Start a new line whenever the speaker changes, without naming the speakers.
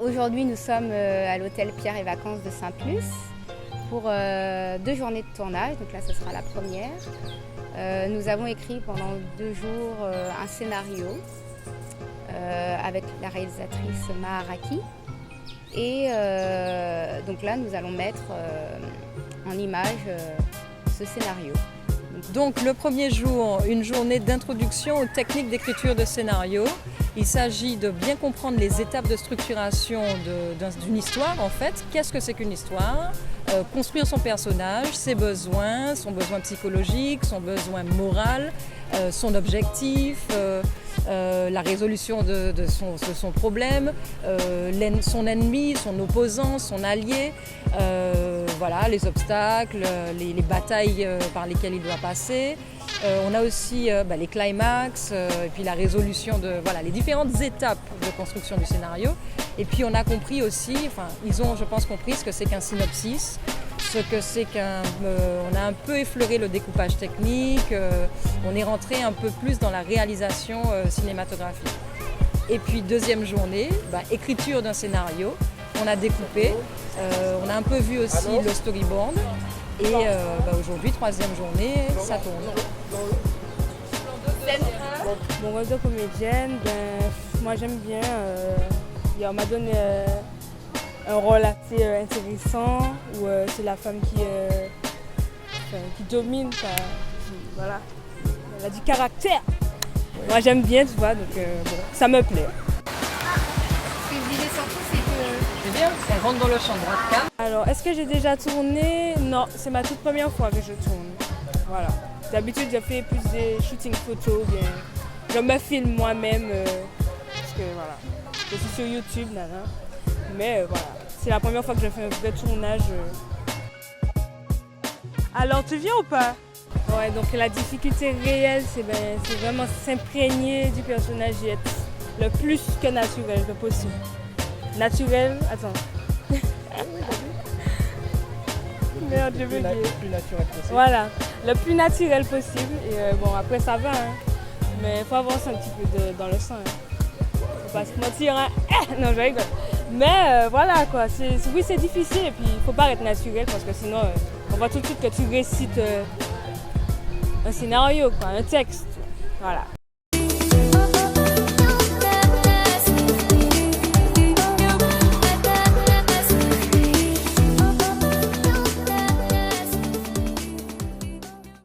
Aujourd'hui, nous sommes à l'hôtel Pierre et Vacances de Sainte-Luce pour 2 journées de tournage. Donc là, ce sera la première. Nous avons écrit pendant 2 jours un scénario avec la réalisatrice Maharaki. Et donc là, nous allons mettre en image ce scénario.
Donc le premier jour, une journée d'introduction aux techniques d'écriture de scénario. Il s'agit de bien comprendre les étapes de structuration d'une histoire en fait. Qu'est-ce que c'est qu'une histoire ? Construire son personnage, ses besoins, son besoin psychologique, son besoin moral, son objectif, la résolution de son problème, son ennemi, son opposant, son allié, voilà, les obstacles, les batailles par lesquelles il doit passer. On a aussi les climax et puis la résolution de les différentes étapes de construction du scénario. Et puis on a compris aussi, ils ont je pense compris ce que c'est qu'un synopsis, ce que c'est on a un peu effleuré le découpage technique, on est rentré un peu plus dans la réalisation cinématographique. Et puis deuxième journée, écriture d'un scénario, on a découpé, on a un peu vu aussi le storyboard. Et aujourd'hui, troisième journée, ça tourne.
Mon rôle de comédienne, moi j'aime bien. On m'a donné un rôle assez intéressant où c'est la femme qui domine. Voilà. Elle a du caractère. Ouais. Moi j'aime bien, tu vois, donc ça me plaît.
Ce que je disais surtout, c'est que...
C'est bien, elle rentre dans le champ droit de cam.
Alors, est-ce que j'ai déjà tourné? Non, c'est ma toute première fois que je tourne. Voilà. D'habitude, je fais plus des shootings photos, je me filme moi-même, parce que voilà, je suis sur YouTube, nana. Mais voilà, c'est la première fois que je fais un vrai tournage. Alors, tu viens ou pas? Ouais, donc la difficulté réelle, c'est vraiment s'imprégner du personnage et être le plus que naturel que possible. Naturel, attends. Merde, je veux dire.
Le plus naturel possible.
Voilà, le plus naturel possible. Et après ça va, hein. Mais il faut avoir ça un petit peu dans le sang. Hein. Faut pas se mentir, hein. Non, je rigole. Mais voilà quoi, oui c'est difficile et puis il faut pas être naturel parce que sinon on voit tout de suite que tu récites un scénario, quoi, un texte. Voilà.